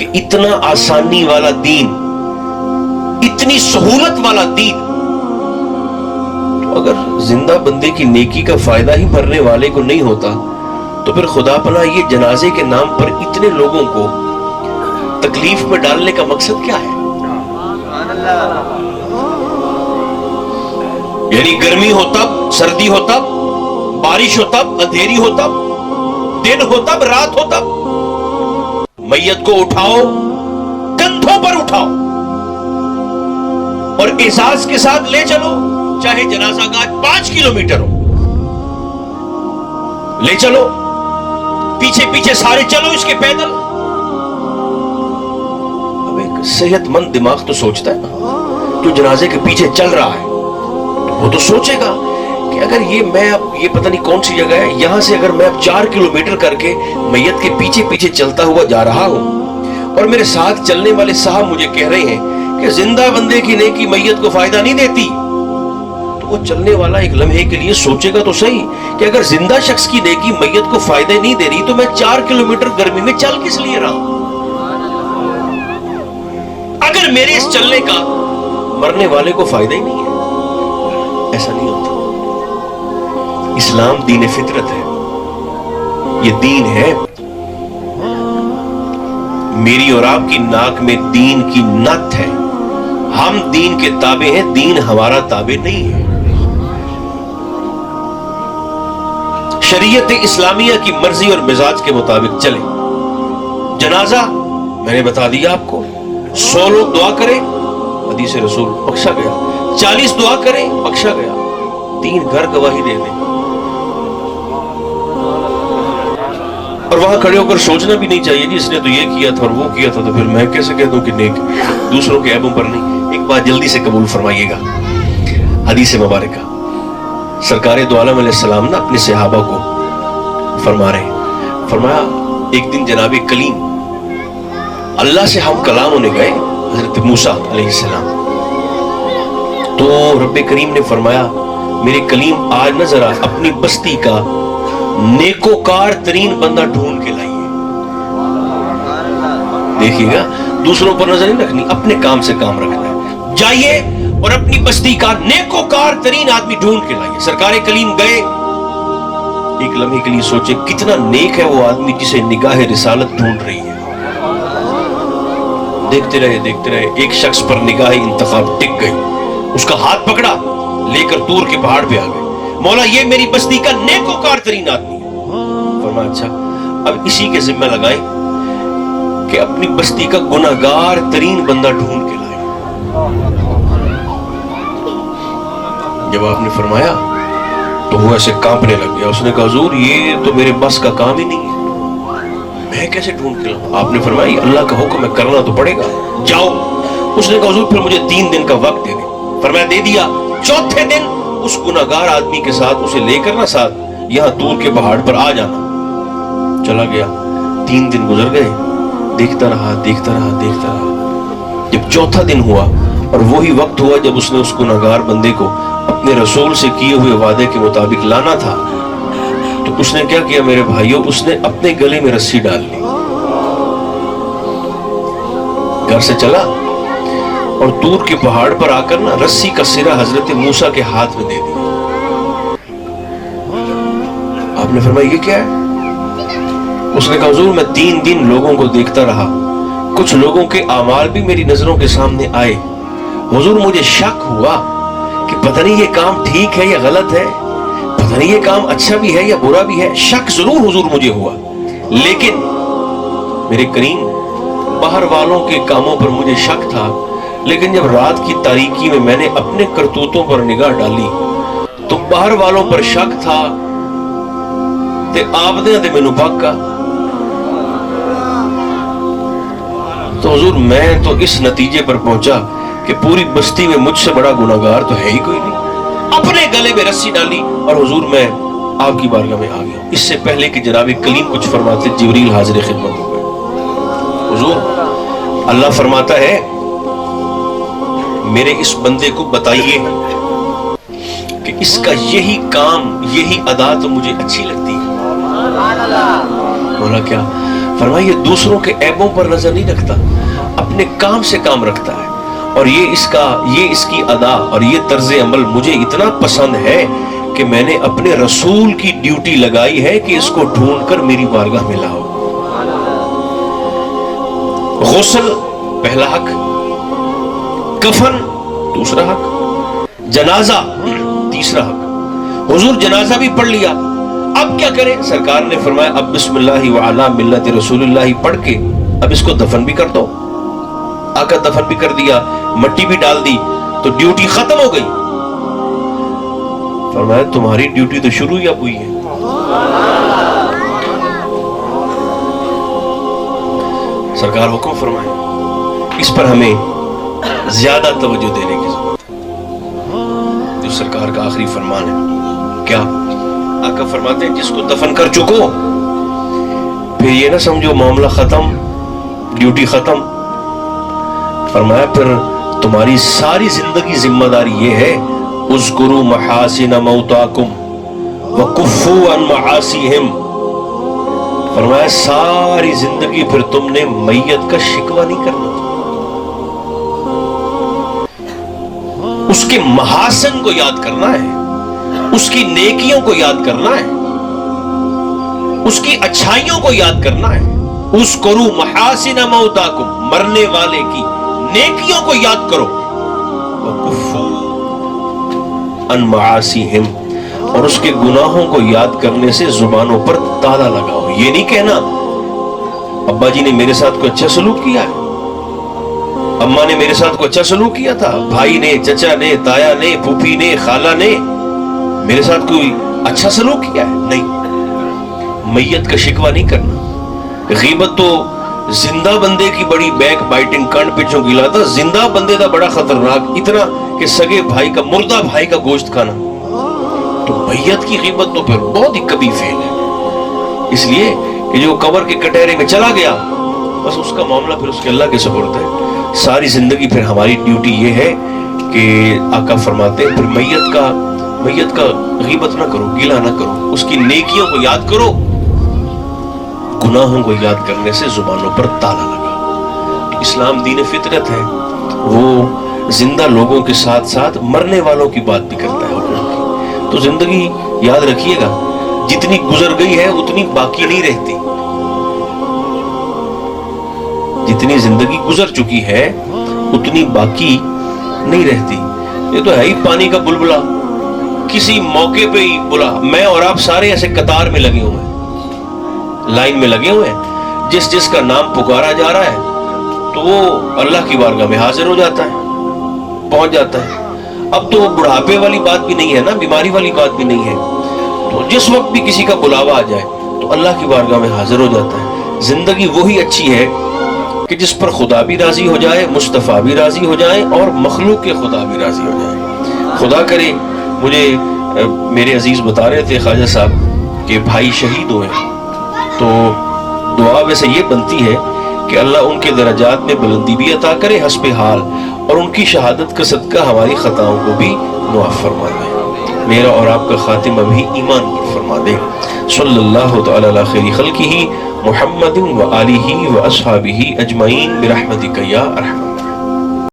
کہ اتنا آسانی والا دین، اتنی سہولت والا دین، تو اگر زندہ بندے کی نیکی کا فائدہ ہی مرنے والے کو نہیں ہوتا تو پھر خدا پناہ یہ جنازے کے نام پر اتنے لوگوں کو تکلیف میں ڈالنے کا مقصد کیا ہے؟ یعنی گرمی ہو تب، سردی ہو تب، بارش ہو تب، اندھیری ہو تب، دن ہو تب، رات ہو تب، میت کو اٹھاؤ، کندھوں پر اٹھاؤ اور اعزاز کے ساتھ لے چلو، چاہے جنازہ گاہ 5 کلومیٹر ہو، لے چلو، پیچھے پیچھے سارے چلو اس کے پیدل۔ اب ایک صحت مند دماغ تو سوچتا ہے نا، جو جنازے کے پیچھے چل رہا ہے وہ تو سوچے گا کہ اگر یہ پتہ نہیں کون سی جگہ ہے، یہاں سے اگر میں اب 4 کلومیٹر کر کے میت کے پیچھے پیچھے چلتا ہوا جا رہا ہوں اور میرے ساتھ چلنے والے صاحب مجھے کہہ رہے ہیں کہ زندہ بندے کی نیکی میت کو فائدہ نہیں دیتی، تو وہ چلنے والا ایک لمحے کے لیے سوچے گا تو صحیح کہ اگر زندہ شخص کی نیکی میت کو فائدہ نہیں دے رہی تو میں 4 کلومیٹر گرمی میں چل کس لیے رہا ہوں؟ اگر میرے اس چلنے کا مرنے والے کو فائدہ ہی نہیں ہے۔ ایسا نہیں ہوتا۔ اسلام دین فطرت ہے، یہ دین ہے۔ میری اور آپ کی ناک میں دین کی نت ہے، ہم دین کے تابع ہیں، دین ہمارا تابع نہیں ہے۔ شریعت اسلامیہ کی مرضی اور مزاج کے مطابق چلے۔ جنازہ میں نے بتا دیا آپ کو، 100 لوگ دعا کریں، حدیث رسول، بخشا گیا۔ 40 دعا کریں، بخشا گیا۔ 3 گھر گواہی دے دیں، اور وہاں کھڑے ہو کر سوچنا بھی نہیں چاہیے جی اس نے تو یہ کیا تھا اور وہ کیا تھا، تو پھر میں کیسے کہہ دوں کہ نیک، دوسروں کے عیبوں پر نہیں۔ ایک بات جلدی سے قبول فرمائیے گا، حدیث مبارکہ، سرکار دو عالم علیہ السلام نے اپنے صحابہ کو فرما رہے ہیں، فرمایا ایک دن جناب کلیم اللہ سے ہم کلام ہونے گئے، حضرت موسیٰ علیہ السلام، تو رب کریم نے فرمایا میرے کلیم آج نہ ذرا اپنی بستی کا نیکوکار ترین بندہ ڈھونڈ کے لائیے۔ دیکھیے گا، دوسروں پر نظر نہیں رکھنی، اپنے کام سے کام رکھنا ہے۔ جائیے اور اپنی بستی کا نیکوکار ترین آدمی ڈھونڈ کے لائیے۔ سرکار کریم گئے، ایک لمحے کے لیے سوچے کتنا نیک ہے وہ آدمی جسے نگاہ رسالت ڈھونڈ رہی ہے۔ دیکھتے رہے ایک شخص پر نگاہ انتخاب ٹک گئی، اس کا ہاتھ پکڑا، لے کر طور کے پہاڑ پہ آ گئے، مولا یہ میری بستی کا نیکوکار ترین آدمی ہے۔ فرمایا اچھا اب اسی کے ذمہ لگائیں کہ اپنی بستی کا گناہگار ترین بندہ ڈھونڈ کے لائیں۔ جب آپ نے فرمایا تو وہ ایسے کانپنے لگ گیا، اس نے کہا حضور یہ تو میرے بس کا کام ہی نہیں ہے، میں کیسے ڈھونڈ کے لاؤں؟ آپ نے فرمایا اللہ کا حکم ہے، کرنا تو پڑے گا، جاؤ۔ اس نے کہا حضور پھر مجھے 3 دن کا وقت دے دیں۔ فرمایا دے دیا۔ چوتھے دن اس گناہگار آدمی کے ساتھ اسے لے کر نہ ساتھ یہاں طور کے پہاڑ پر آ جانا۔ چلا گیا، 3 دن گزر گئے، دیکھتا رہا۔ جب چوتھا دن ہوا اور وہی وقت ہوا جب اس نے اس گناہگار بندے کو اپنے رسول سے کیے ہوئے وعدے کے مطابق لانا تھا، تو اس نے کیا کیا میرے بھائیوں، اس نے اپنے گلے میں رسی ڈال لی، گھر سے چلا اور طور کے پہاڑ پر آ کر نا رسی کا سرا حضرت موسیٰ کے ہاتھ میں دے دیا۔ آپ نے فرمایا یہ کیا ہے؟ اس نے کہا حضور میں 3 دن لوگوں کو دیکھتا رہا، کچھ لوگوں کے اعمال بھی میری نظروں کے سامنے آئے، حضور مجھے شک ہوا کہ پتہ نہیں یہ کام ٹھیک ہے یا غلط ہے، پتہ نہیں یہ کام اچھا بھی ہے یا برا بھی ہے، شک ضرور حضور مجھے ہوا، لیکن میرے کریم باہر والوں کے کاموں پر مجھے شک تھا، لیکن جب رات کی تاریکی میں نے اپنے کرتوتوں پر نگاہ ڈالی تو باہر والوں پر شک تھا تے آبدیاں دے مینوں پاکا۔ تو حضور میں تو اس نتیجے پر پہنچا کہ پوری بستی میں مجھ سے بڑا گناہگار تو ہے ہی کوئی نہیں۔ اپنے گلے میں رسی ڈالی اور حضور میں آپ کی بارگاہ میں آ گیا۔ اس سے پہلے کہ جناب کلیم کچھ فرماتے جبریل حاضر خدمت ہو گئے۔ حضور اللہ فرماتا ہے میرے اس بندے کو بتائیے کہ اس کا یہی کام، یہی ادا تو مجھے اچھی لگتی ہے۔ مولا کیا؟ فرمایا یہ دوسروں کے عیبوں پر نظر نہیں رکھتا، اپنے کام سے کام رکھتا ہے، اور یہ اس کی ادا اور یہ طرز عمل مجھے اتنا پسند ہے کہ میں نے اپنے رسول کی ڈیوٹی لگائی ہے کہ اس کو ڈھونڈ کر میری بارگاہ میں لاؤ۔ غسل پہلا حق، کفن دوسرا حق، جنازہ تیسرا حق۔ حضور جنازہ بھی پڑھ لیا، اب کیا کریں؟ سرکار نے فرمایا اب بسم اللہ وعلی ملت رسول اللہ پڑھ کے اب اس کو دفن بھی کر دو۔ آقا دفن بھی کر دیا، مٹی بھی ڈال دی، تو ڈیوٹی ختم ہو گئی۔ فرمایا تمہاری ڈیوٹی تو شروع ہی اب ہوئی ہے۔ سرکار حکم فرمائے، اس پر ہمیں زیادہ توجہ دینے کی ضرورت ہے، جو سرکار کا آخری فرمان ہے۔ کیا؟ آقا فرماتے ہیں جس کو دفن کر چکو، پھر یہ نہ سمجھو معاملہ ختم، ڈیوٹی ختم۔ فرمایا پھر تمہاری ساری زندگی ذمہ داری یہ ہے، اذکروا محاسن موتاکم وکفوا عن معاصیہم۔ فرمایا ساری زندگی پھر تم نے میت کا شکوہ نہیں کرنا، اس کے محاسن کو یاد کرنا ہے، اس کی نیکیوں کو یاد کرنا ہے، اس کی اچھائیوں کو یاد کرنا ہے۔ اذکروا محاسن موتاکم، مرنے والے کی نیکیوں کو یاد کرو، وکفوا عن معاصیہم، اور اس کے گناہوں کو یاد کرنے سے زبانوں پر تالا لگاؤ۔ یہ نہیں کہنا ابا جی نے میرے ساتھ کوئی اچھا سلوک کیا ہے، اماں نے میرے ساتھ کوئی اچھا سلوک کیا تھا، بھائی نے، چچا نے، تایا نے، پھوپھی نے، خالہ نے میرے ساتھ کوئی اچھا سلوک کیا ہے۔ نہیں، میت کا شکوہ نہیں کرنا۔ غیبت تو زندہ بندے کی بڑی بیک بائٹنگ، کنڈ پچھوں گلا تھا، زندہ بندے دا بڑا خطرناک، اتنا کہ سگے بھائی کا، مردہ بھائی کا گوشت کھانا۔ تو میت کی غیبت تو پھر بہت ہی کبھی فیل ہے۔ اس لیے کہ جو قبر کے کٹہرے میں چلا گیا، بس اس کا معاملہ پھر اس کے اللہ کے سپرد ہے۔ ساری زندگی پھر ہماری ڈیوٹی یہ ہے کہ آقا فرماتے ہیں پھر میت کا غیبت نہ کرو، گلہ نہ کرو، اس کی نیکیوں کو یاد کرو، گناہوں کو یاد کرنے سے زبانوں پر تالا لگا۔ اسلام دین فطرت ہے، وہ زندہ لوگوں کے ساتھ ساتھ مرنے والوں کی بات بھی کرتا ہے حکم کی۔ تو زندگی یاد رکھیے گا، جتنی گزر گئی ہے اتنی باقی نہیں رہتی، جتنی زندگی گزر چکی ہے اتنی باقی نہیں رہتی۔ یہ تو ہے ہی پانی کا بلبلا، کسی موقع پہ ہی بلا۔ میں اور آپ سارے ایسے قطار میں لگے ہوئے ہیں، لائن میں لگے ہوئے ہیں، جس کا نام پکارا جا رہا ہے تو وہ اللہ کی بارگاہ میں حاضر ہو جاتا ہے، پہنچ جاتا ہے۔ اب تو بڑھاپے والی بات بھی نہیں ہے نا، بیماری والی بات بھی نہیں ہے، تو جس وقت بھی کسی کا بلاوا آ جائے تو اللہ کی بارگاہ میں حاضر ہو جاتا ہے۔ زندگی وہی اچھی ہے کہ جس پر خدا بھی راضی ہو جائے، مصطفیٰ بھی راضی ہو جائے، اور مخلوق کے خدا بھی راضی ہو جائے۔ خدا کرے، مجھے میرے عزیز بتا رہے تھے خواجہ صاحب کہ بھائی شہید ہوئے، تو دعا ویسے یہ بنتی ہے کہ اللہ ان کے درجات میں بلندی بھی عطا کرے حسب حال، اور ان کی شہادت کا صدقہ ہماری خطاؤں کو بھی معاف فرما دے، میرا اور آپ کا خاتمہ بھی ایمان پر فرما دے۔ صلی اللہ تعالی علی خیر خلقہ محمد و آلہ و اصحابہ اجمعین برحمتک یا ارحم